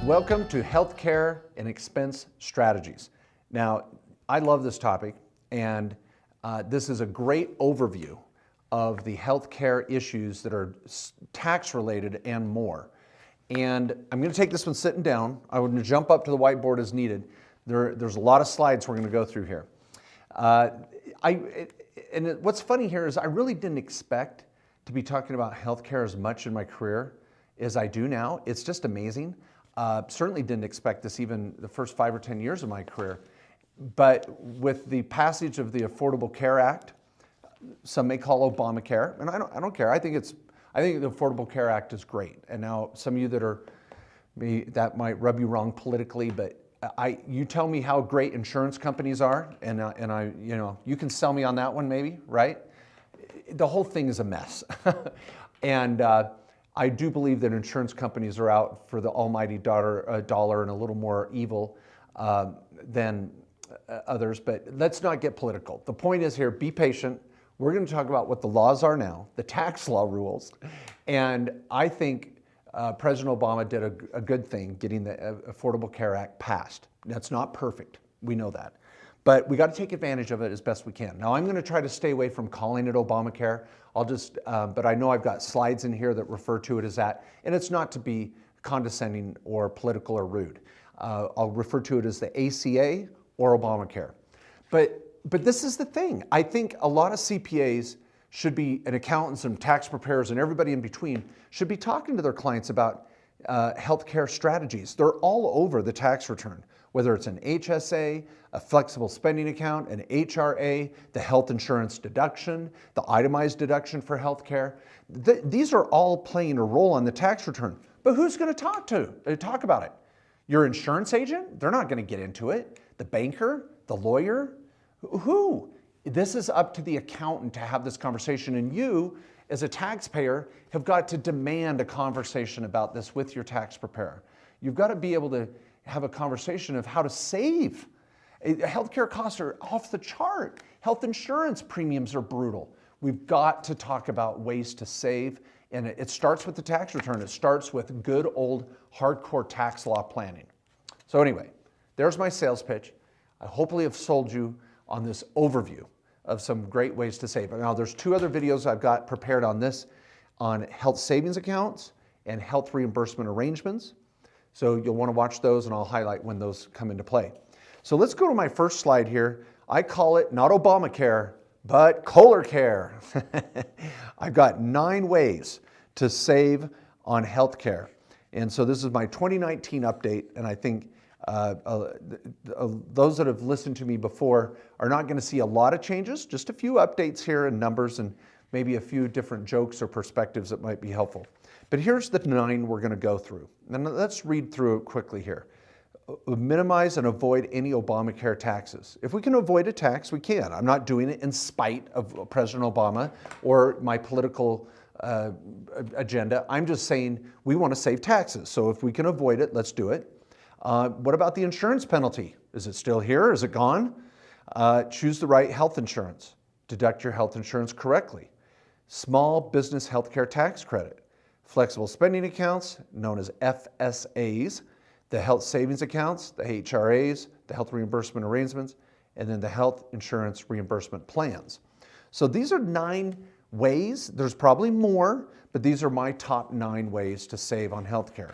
Welcome to Healthcare and Expense Strategies. Now, I love this topic, and this is a great overview of the healthcare issues that are tax-related and more. And I'm going to take this one sitting down. I would jump up to the whiteboard as needed. There's a lot of slides we're going to go through here. What's funny here is I really didn't expect to be talking about healthcare as much in my career as I do now. It's just amazing. Certainly didn't expect this even the first 5 or 10 years of my career. But with the passage of the Affordable Care Act, some may call Obamacare, and I don't care. I think the Affordable Care Act is great. And now some of you that might rub you wrong politically, but you tell me how great insurance companies are, and you can sell me on that one maybe, right? The whole thing is a mess. And I do believe that insurance companies are out for the almighty dollar and a little more evil than others, but let's not get political. The point is here, be patient. We're going to talk about what the laws are now, the tax law rules, and I think President Obama did a good thing getting the Affordable Care Act passed. That's not perfect, we know that, but we got to take advantage of it as best we can. Now I'm going to try to stay away from calling it Obamacare. But I know I've got slides in here that refer to it as that, and it's not to be condescending or political or rude. I'll refer to it as the ACA or Obamacare. But this is the thing. I think a lot of CPAs should be, and accountants and tax preparers and everybody in between, should be talking to their clients about healthcare strategies. They're all over the tax return, whether it's an HSA, a flexible spending account, an HRA, the health insurance deduction, the itemized deduction for healthcare. These are all playing a role on the tax return. But who's going to talk about it? Your insurance agent? They're not going to get into it. The banker? The lawyer? Who? This is up to the accountant to have this conversation, and you, as a taxpayer, have got to demand a conversation about this with your tax preparer. You've got to be able to have a conversation of how to save. Healthcare costs are off the chart. Health insurance premiums are brutal. We've got to talk about ways to save, and it starts with the tax return. It starts with good old hardcore tax law planning. So anyway, there's my sales pitch. I hopefully have sold you on this overview of some great ways to save. Now there's 2 other videos I've got prepared on this, on health savings accounts and health reimbursement arrangements. So you'll want to watch those, and I'll highlight when those come into play. So let's go to my first slide here. I call it not Obamacare, but Kohler Care. I've got 9 ways to save on healthcare. And so this is my 2019 update, and I think those that have listened to me before are not going to see a lot of changes, just a few updates here and numbers and maybe a few different jokes or perspectives that might be helpful. But here's the 9 we're going to go through. And let's read through it quickly here. Minimize and avoid any Obamacare taxes. If we can avoid a tax, we can. I'm not doing it in spite of President Obama or my political agenda. I'm just saying we want to save taxes. So if we can avoid it, let's do it. What about the insurance penalty? Is it still here? Is it gone? Choose the right health insurance. Deduct your health insurance correctly. Small business healthcare tax credit. Flexible spending accounts, known as FSAs, the health savings accounts, the HRAs, the health reimbursement arrangements, and then the health insurance reimbursement plans. So these are 9 ways. There's probably more, but these are my top 9 ways to save on healthcare.